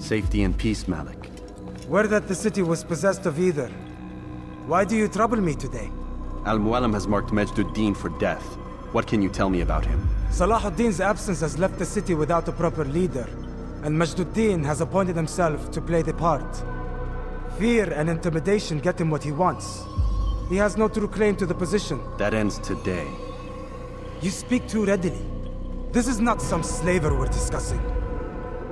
Safety and peace, Malik. Word that the city was possessed of either. Why do you trouble me today? Al-Mualim has marked Majd for death. What can you tell me about him? Salahuddin's absence has left the city without a proper leader, and Majd has appointed himself to play the part. Fear and intimidation get him what he wants. He has no true claim to the position. That ends today. You speak too readily. This is not some slaver we're discussing.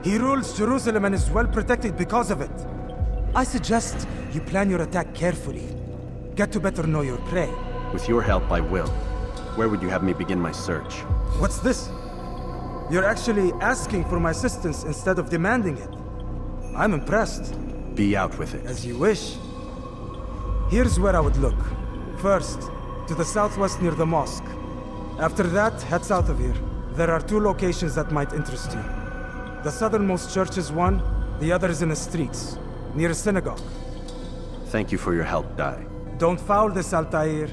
He rules Jerusalem and is well protected because of it. I suggest you plan your attack carefully. Get to better know your prey. With your help, I will. Where would you have me begin my search? What's this? You're actually asking for my assistance instead of demanding it. I'm impressed. Be out with it. As you wish. Here's where I would look. First, to the southwest near the mosque. After that, head south of here. There are 2 locations that might interest you. The southernmost church is one, the other is in the streets, near a synagogue. Thank you for your help, Dai. Don't foul this, Altair.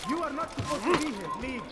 You are not supposed to be here. Leave.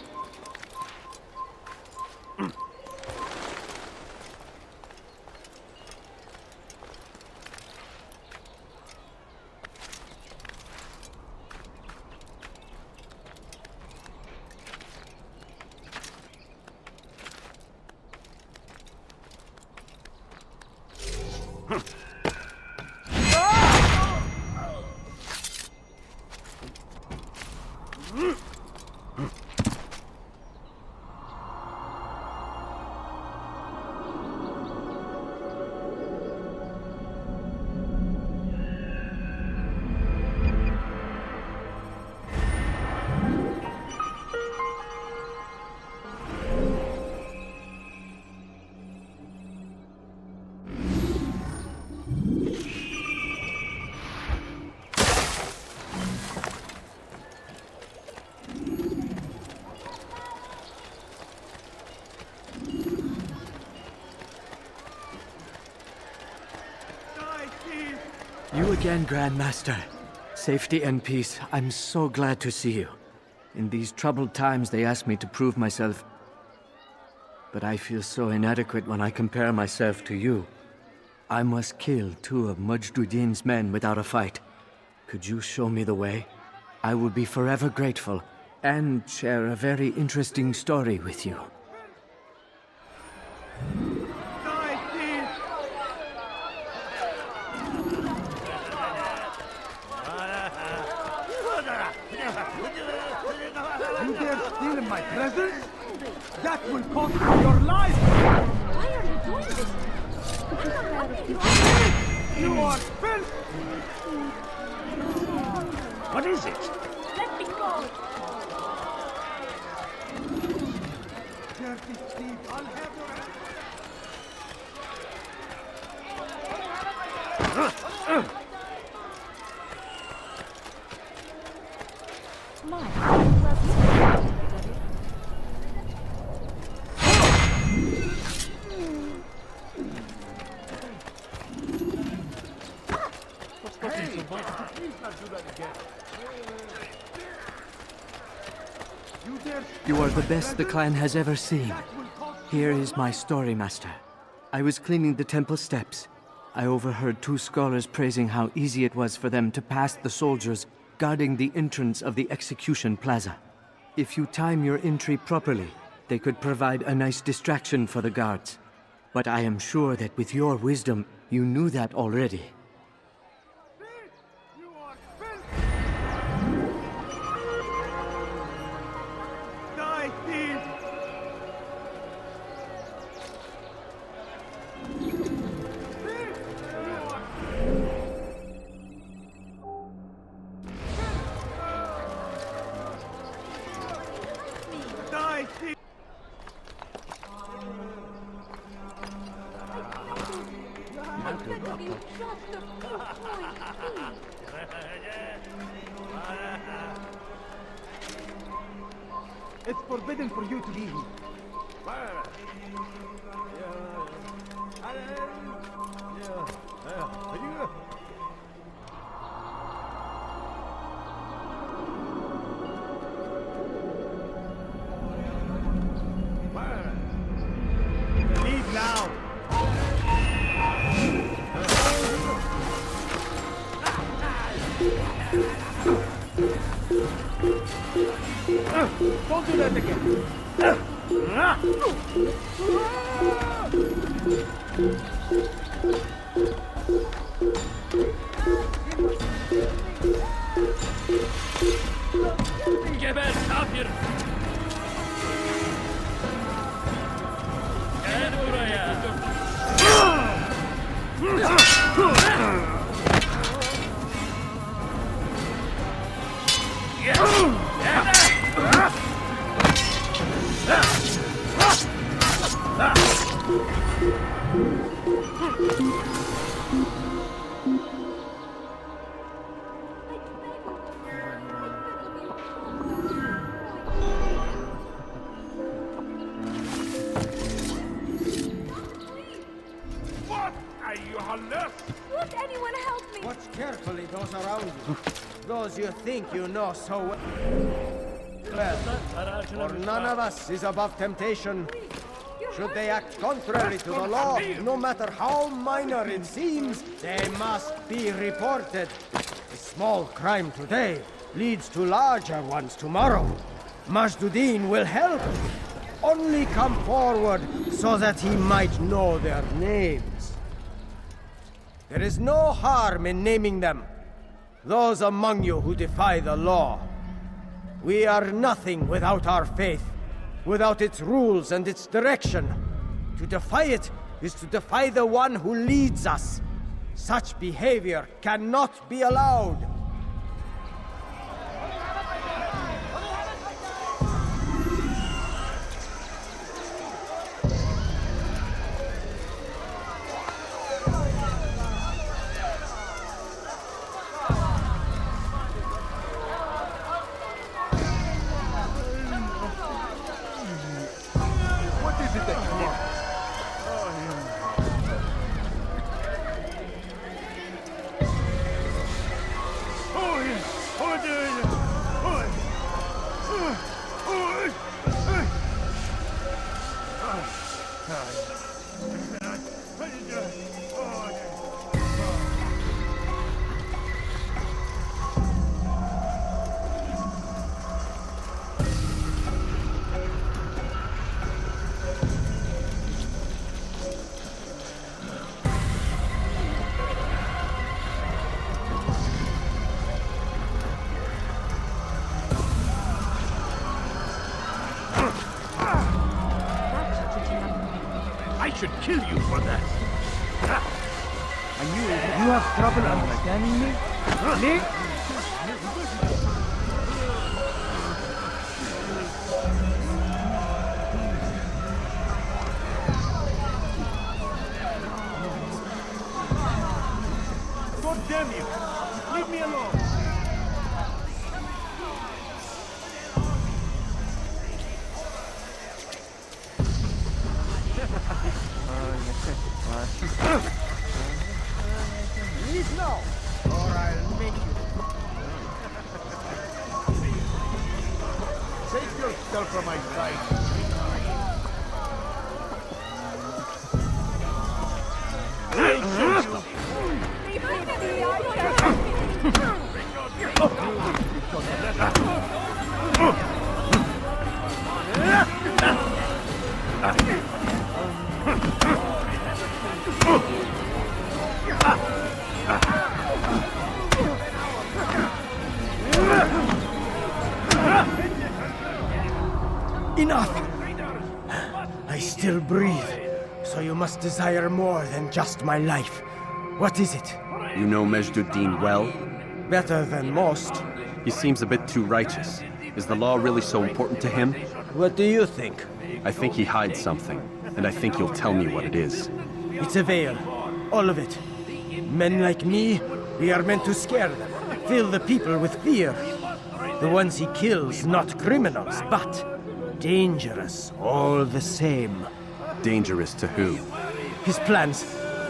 You again, Grand Master. Safety and peace. I'm so glad to see you. In these troubled times, they ask me to prove myself. But I feel so inadequate when I compare myself to you. I must kill 2 of Majduddin's men without a fight. Could you show me the way? I will be forever grateful, and share a very interesting story with you. You dare steal in my presence? That will cost you your life! Why are you doing this? I'm not helping you. You are filth! What is it? Let me go. Dirty thief, I'll have your hand. Majd, You are the best the clan has ever seen. Here is my story, Master. I was cleaning the temple steps. I overheard 2 scholars praising how easy it was for them to pass the soldiers guarding the entrance of the execution plaza. If you time your entry properly, they could provide a nice distraction for the guards. But I am sure that with your wisdom, you knew that already. I beg of you, just a few coins, please. It's forbidden for you to be here. Leave now! Don't do that again! Geber kafir! Gel buraya! What are you holler? Won't anyone help me? Watch carefully those around you. Those you think you know so well. For none of us is above temptation. Should they act contrary to the law, no matter how minor it seems, they must be reported. A small crime today leads to larger ones tomorrow. Majd will help. Only come forward so that he might know their names. There is no harm in naming them. Those among you who defy the law. We are nothing without our faith, without its rules and its direction. To defy it is to defy the one who leads us. Such behavior cannot be allowed. What is it that you want? I should kill you for that. And you have trouble understanding me? Nick? God damn you! Leave me alone! Leave now, or I'll make you. Take yourself from my sight. Enough! I still breathe, so you must desire more than just my life. What is it? You know Majd well? Better than most. He seems a bit too righteous. Is the law really so important to him? What do you think? I think he hides something, and I think you'll tell me what it is. It's a veil. All of it. Men like me, we are meant to scare them, fill the people with fear. The ones he kills, not criminals, but dangerous all the same. Dangerous to who? His plans,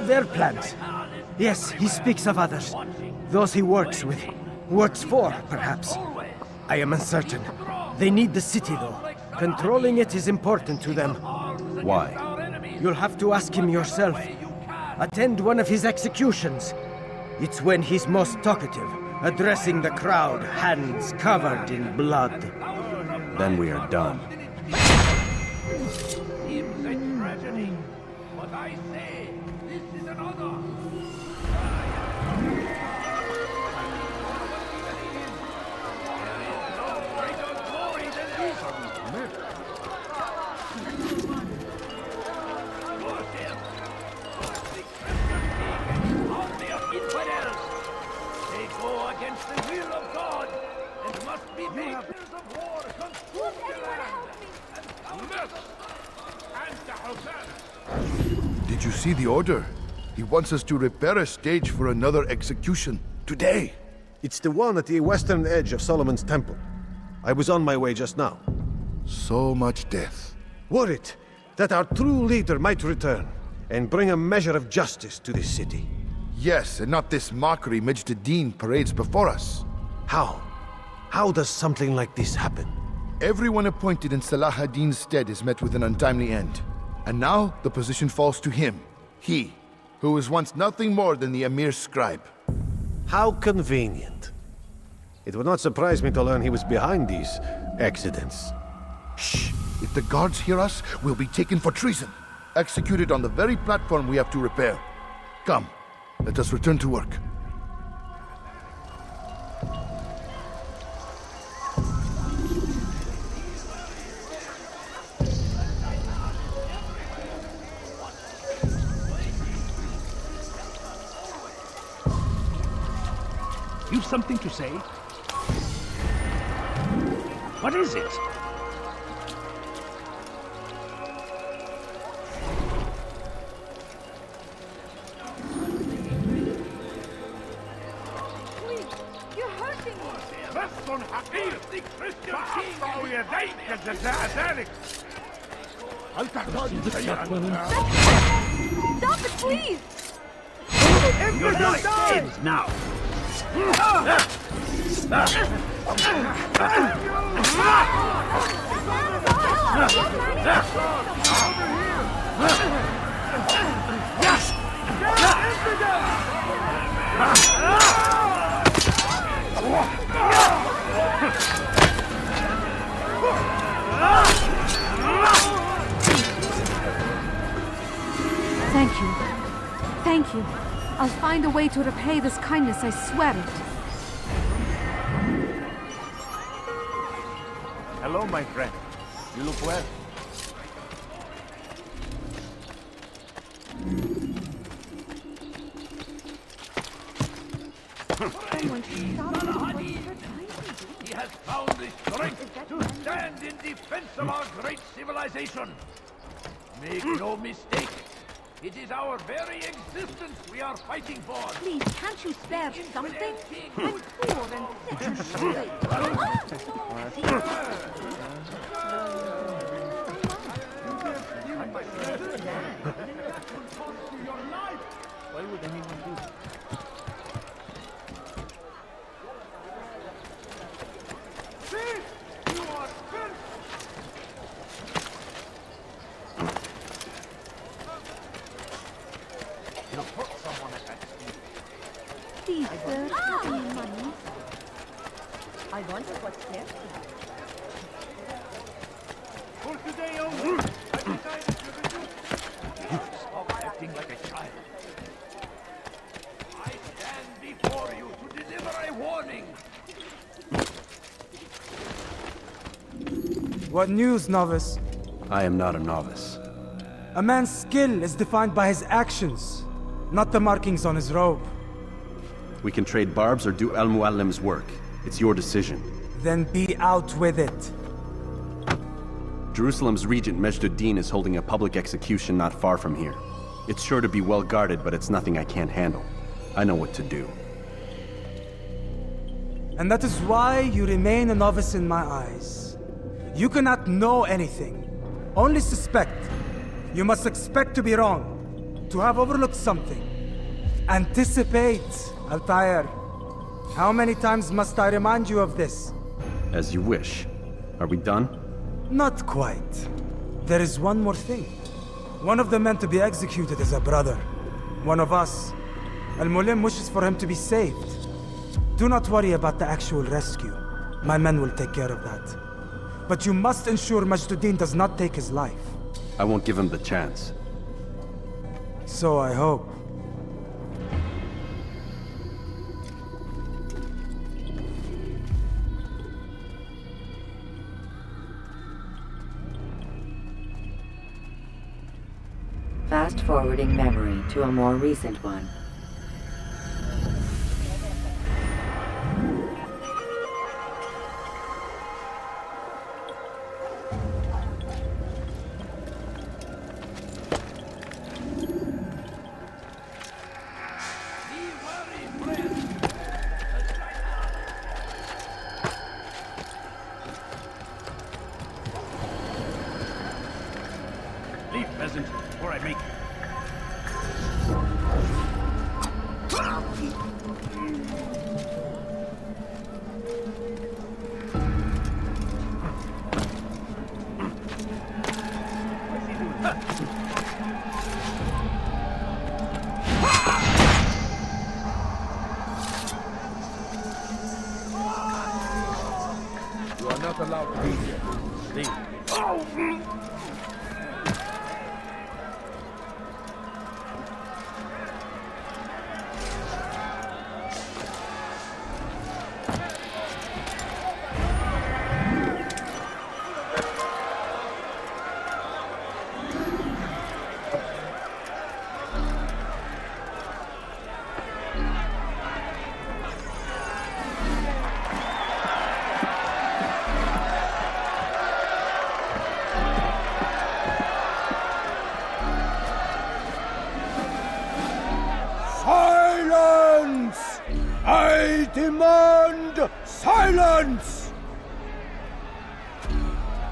their plans. Yes, he speaks of others. Those he works with, works for, perhaps. I am uncertain. They need the city, though. Controlling it is important to them. Why? You'll have to ask him yourself. Attend one of his executions. It's when he's most talkative, addressing the crowd, hands covered in blood. Then we are done. Seems a tragedy, but I say this is another. They go against the will of God and must be made prisoners of war consume the land. Did you see the order? He wants us to repair a stage for another execution. Today! It's the one at the western edge of Solomon's Temple. I was on my way just now. So much death. Worried that our true leader might return and bring a measure of justice to this city. Yes, and not this mockery Majd Addin parades before us. How? How does something like this happen? Everyone appointed in Salah ad-Din's stead is met with an untimely end. And now the position falls to him. He, who was once nothing more than the Emir's scribe. How convenient. It would not surprise me to learn he was behind these accidents. Shh! If the guards hear us, we'll be taken for treason. Executed on the very platform we have to repair. Come, let us return to work. You've something to say? What is it? Please, you're hurting me. بس حقير the Christian king ويديك جزاء ذلك. هل تحتاج شيئا؟ Stop it, please! Your life ends now. Thank you. Thank you. I'll find a way to repay this kindness, I swear it. Hello, my friend. You look well. He has found the strength to stand in defense of our great civilization. Make no mistake, it is our very existence we are fighting for. Please, can't you spare something? I'm poor and sick Why would anyone do that? Please, sir, have any money? I wonder what's there. For today only, I decided to reduce. Stop acting like a child. I stand before you to deliver a warning. What news, novice? I am not a novice. A man's skill is defined by his actions, not the markings on his robe. We can trade barbs or do Al-Muallim's work. It's your decision. Then be out with it. Jerusalem's regent Majd Addin is holding a public execution not far from here. It's sure to be well guarded, but it's nothing I can't handle. I know what to do. And that is why you remain a novice in my eyes. You cannot know anything, only suspect. You must expect to be wrong, to have overlooked something. Anticipate, Altair. How many times must I remind you of this? As you wish. Are we done? Not quite. There is one more thing. One of the men to be executed is a brother. One of us. Al-Mulim wishes for him to be saved. Do not worry about the actual rescue. My men will take care of that. But you must ensure Majduddin does not take his life. I won't give him the chance. So I hope. Fast-forwarding memory to a more recent one. Leave, peasant, or I make You are not allowed to be here. leave. Silence! I demand silence!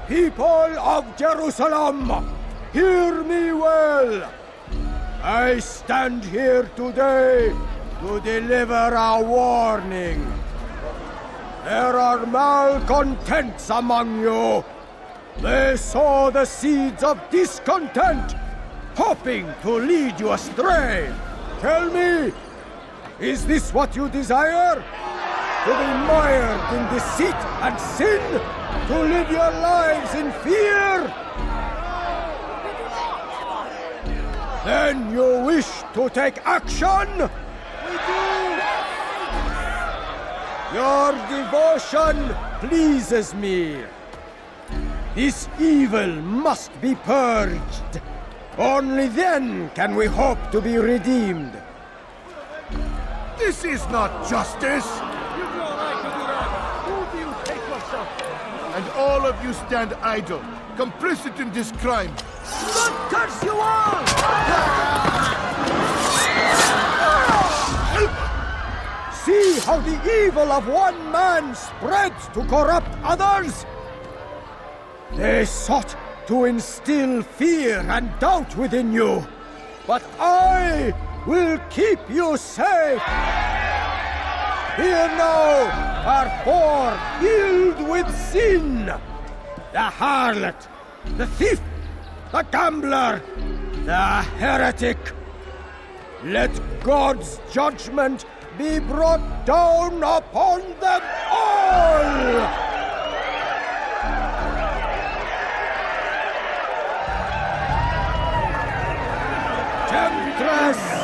People of Jerusalem, hear me well! I stand here today to deliver a warning. There are malcontents among you. They sow the seeds of discontent, hoping to lead you astray. Tell me, is this what you desire? To be mired in deceit and sin? To live your lives in fear? Then you wish to take action? We do! Your devotion pleases me. This evil must be purged. Only then can we hope to be redeemed. This is not justice! You've no right to do that! Who do you take yourself for? And all of you stand idle, complicit in this crime. God curse you all! See how the evil of one man spreads to corrupt others? They sought to instill fear and doubt within you, but I will keep you safe. Here now are four filled with sin. The harlot, the thief, the gambler, the heretic. Let God's judgment be brought down upon them all! Temptress!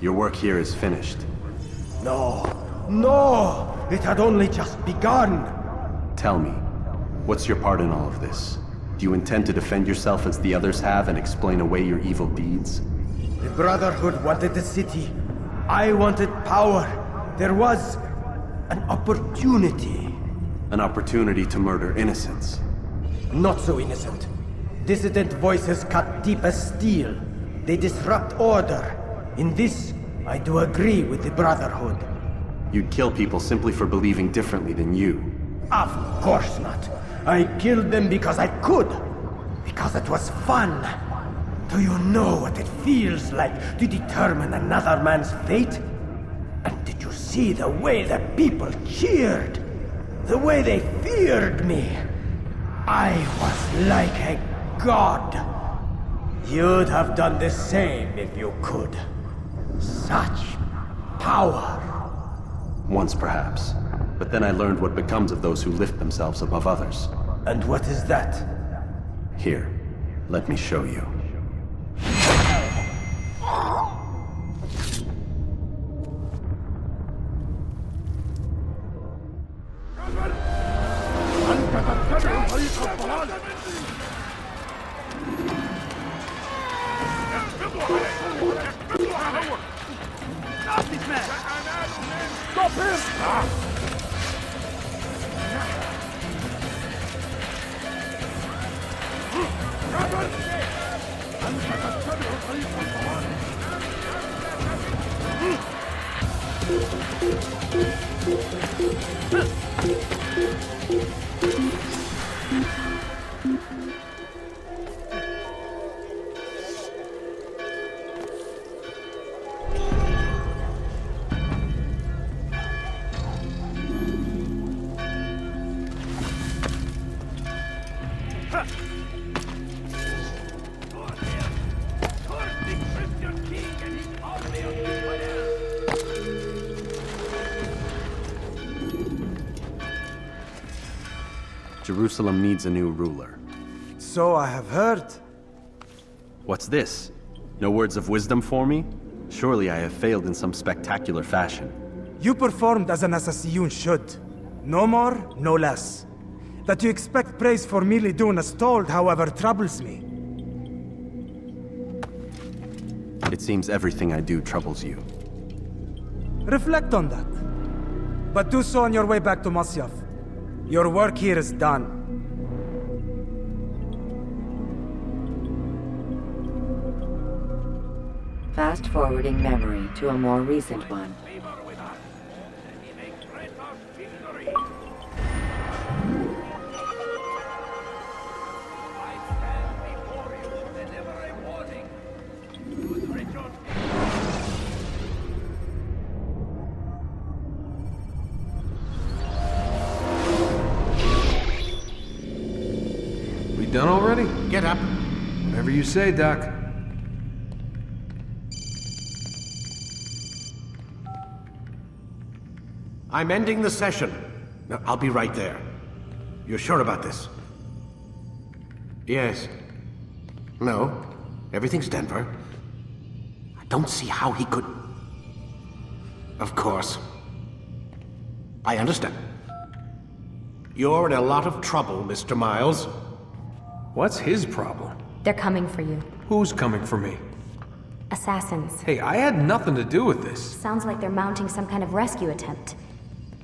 Your work here is finished. No, no! It had only just begun! Tell me, what's your part in all of this? Do you intend to defend yourself as the others have and explain away your evil deeds? The Brotherhood wanted the city. I wanted power. There was an opportunity. An opportunity to murder innocents. Not so innocent. Dissident voices cut deep as steel. They disrupt order. In this, I do agree with the Brotherhood. You'd kill people simply for believing differently than you. Of course not. I killed them because I could. Because it was fun. Do you know what it feels like to determine another man's fate? And did you see the way the people cheered? The way they feared me? I was like a god. You'd have done the same if you could. Such power. Once perhaps. But then I learned what becomes of those who lift themselves above others. And what is that? Here, let me show you. Stop him! Jerusalem needs a new ruler. So I have heard. What's this? No words of wisdom for me? Surely I have failed in some spectacular fashion. You performed as an assassin should. No more, no less. That you expect praise for merely doing as told, however, troubles me. It seems everything I do troubles you. Reflect on that. But do so on your way back to Masyaf. Your work here is done. Fast-forwarding memory to a more recent one. Done already? Get up. Whatever you say, Doc. I'm ending the session. Now, I'll be right there. You're sure about this? Yes. No. Everything's Denver. I don't see how he could... Of course. I understand. You're in a lot of trouble, Mr. Miles. What's his problem? They're coming for you. Who's coming for me? Assassins. Hey, I had nothing to do with this. Sounds like they're mounting some kind of rescue attempt.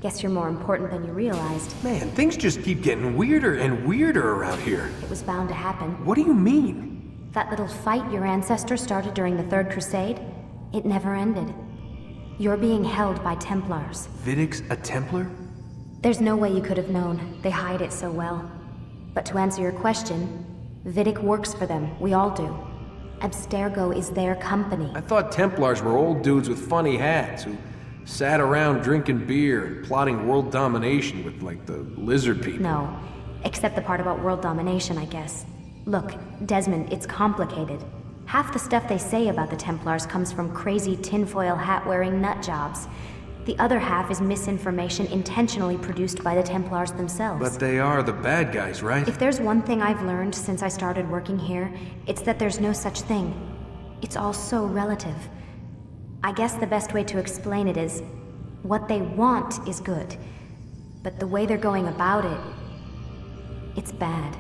Guess you're more important than you realized. Man, things just keep getting weirder and weirder around here. It was bound to happen. What do you mean? That little fight your ancestors started during the Third Crusade, it never ended. You're being held by Templars. Vidic's a Templar? There's no way you could have known. They hide it so well. But to answer your question, Vidic works for them. We all do. Abstergo is their company. I thought Templars were old dudes with funny hats who sat around drinking beer and plotting world domination with, like, the lizard people. No. Except the part about world domination, I guess. Look, Desmond, it's complicated. Half the stuff they say about the Templars comes from crazy tinfoil hat-wearing nut jobs. The other half is misinformation intentionally produced by the Templars themselves. But they are the bad guys, right? If there's one thing I've learned since I started working here, it's that there's no such thing. It's all so relative. I guess the best way to explain it is, what they want is good. But the way they're going about it, it's bad.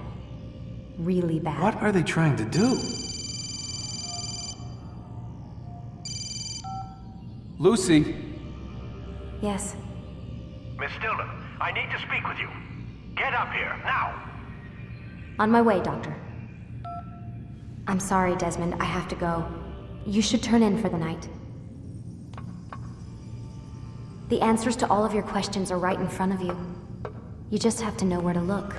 Really bad. What are they trying to do? Lucy? Yes. Miss Stillman, I need to speak with you. Get up here, now! On my way, Doctor. I'm sorry, Desmond, I have to go. You should turn in for the night. The answers to all of your questions are right in front of you. You just have to know where to look.